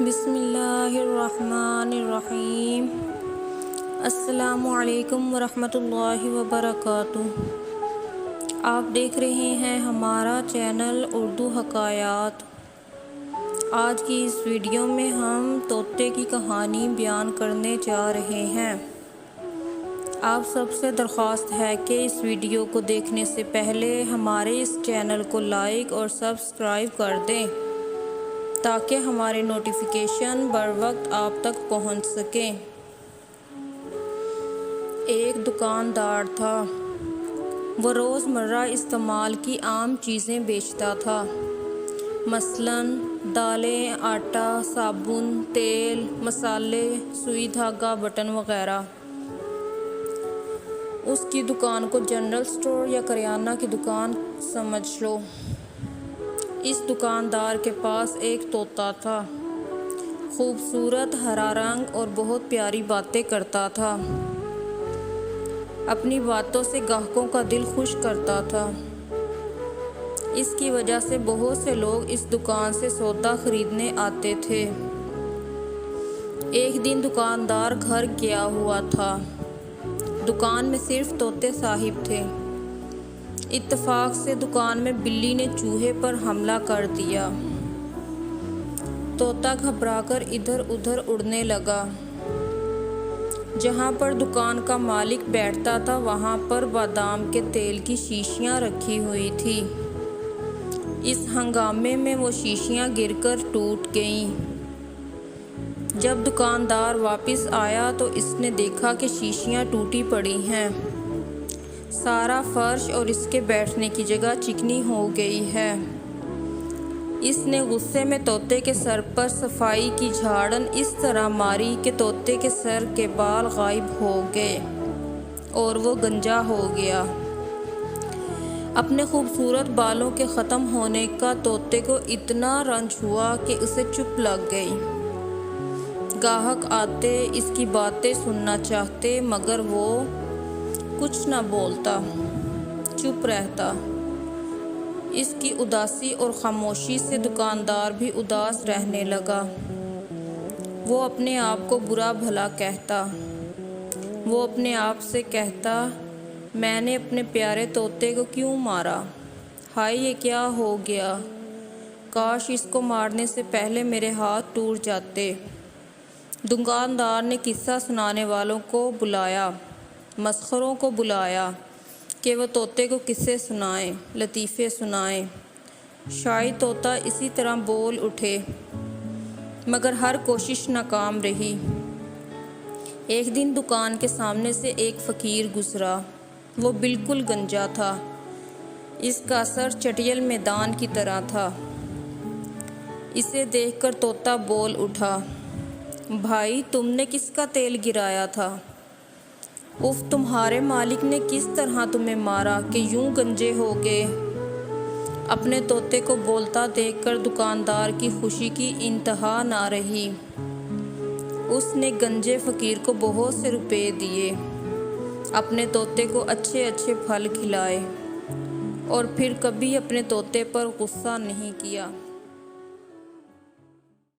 بسم اللہ الرحمن الرحیم۔ السلام علیکم ورحمۃ اللہ وبرکاتہ۔ آپ دیکھ رہے ہیں ہمارا چینل اردو حکایات۔ آج کی اس ویڈیو میں ہم طوطے کی کہانی بیان کرنے جا رہے ہیں۔ آپ سب سے درخواست ہے کہ اس ویڈیو کو دیکھنے سے پہلے ہمارے اس چینل کو لائک اور سبسکرائب کر دیں تاکہ ہمارے نوٹیفیکیشن بر وقت آپ تک پہنچ سکیں۔ ایک دکاندار تھا۔ وہ روزمرہ استعمال کی عام چیزیں بیچتا تھا، مثلاً دالیں، آٹا، صابن، تیل، مسالے، سوئی دھاگا، بٹن وغیرہ۔ اس کی دکان کو جنرل سٹور یا کریانہ کی دکان سمجھ لو۔ اس دکاندار کے پاس ایک طوطا تھا، خوبصورت، ہرا رنگ اور بہت پیاری باتیں کرتا تھا۔ اپنی باتوں سے گاہکوں کا دل خوش کرتا تھا۔ اس کی وجہ سے بہت سے لوگ اس دکان سے سودا خریدنے آتے تھے۔ ایک دن دکاندار گھر گیا ہوا تھا۔ دکان میں صرف طوطے صاحب تھے۔ اتفاق سے دکان میں بلی نے چوہے پر حملہ کر دیا۔ طوطا گھبرا کر ادھر ادھر اڑنے لگا۔ جہاں پر دکان کا مالک بیٹھتا تھا وہاں پر بادام کے تیل کی شیشیاں رکھی ہوئی تھی۔ اس ہنگامے میں وہ شیشیاں گر کر ٹوٹ گئیں۔ جب دکاندار واپس آیا تو اس نے دیکھا کہ شیشیاں ٹوٹی پڑی ہیں۔ سارا فرش اور اس کے بیٹھنے کی جگہ چکنی ہو گئی ہے۔ اس نے غصے میں طوطے کے سر پر صفائی کی جھاڑن اس طرح ماری کہ طوطے کے سر کے بال غائب ہو گئے اور وہ گنجا ہو گیا۔ اپنے خوبصورت بالوں کے ختم ہونے کا طوطے کو اتنا رنج ہوا کہ اسے چپ لگ گئی۔ گاہک آتے، اس کی باتیں سننا چاہتے، مگر وہ کچھ نہ بولتا، چپ رہتا۔ اس کی اداسی اور خاموشی سے دکاندار بھی اداس رہنے لگا۔ وہ اپنے آپ کو برا بھلا کہتا۔ وہ اپنے آپ سے کہتا، میں نے اپنے پیارے طوطے کو کیوں مارا؟ ہائے، یہ کیا ہو گیا؟ کاش اس کو مارنے سے پہلے میرے ہاتھ ٹوٹ جاتے۔ دکاندار نے قصہ سنانے والوں کو بلایا، مسخروں کو بلایا کہ وہ طوطے کو قصے سنائیں، لطیفے سنائیں۔ شاید طوطا اسی طرح بول اٹھے، مگر ہر کوشش ناکام رہی۔ ایک دن دکان کے سامنے سے ایک فقیر گزرا۔ وہ بالکل گنجا تھا۔ اس کا سر چٹیل میدان کی طرح تھا۔ اسے دیکھ کر طوطا بول اٹھا، بھائی، تم نے کس کا تیل گرایا تھا؟ اف، تمہارے مالک نے کس طرح تمہیں مارا کہ یوں گنجے ہو گئے؟ اپنے طوطے کو بولتا دیکھ کر دکاندار کی خوشی کی انتہا نہ رہی۔ اس نے گنجے فقیر کو بہت سے روپے دیے، اپنے طوطے کو اچھے اچھے پھل کھلائے اور پھر کبھی اپنے طوطے پر غصہ نہیں کیا۔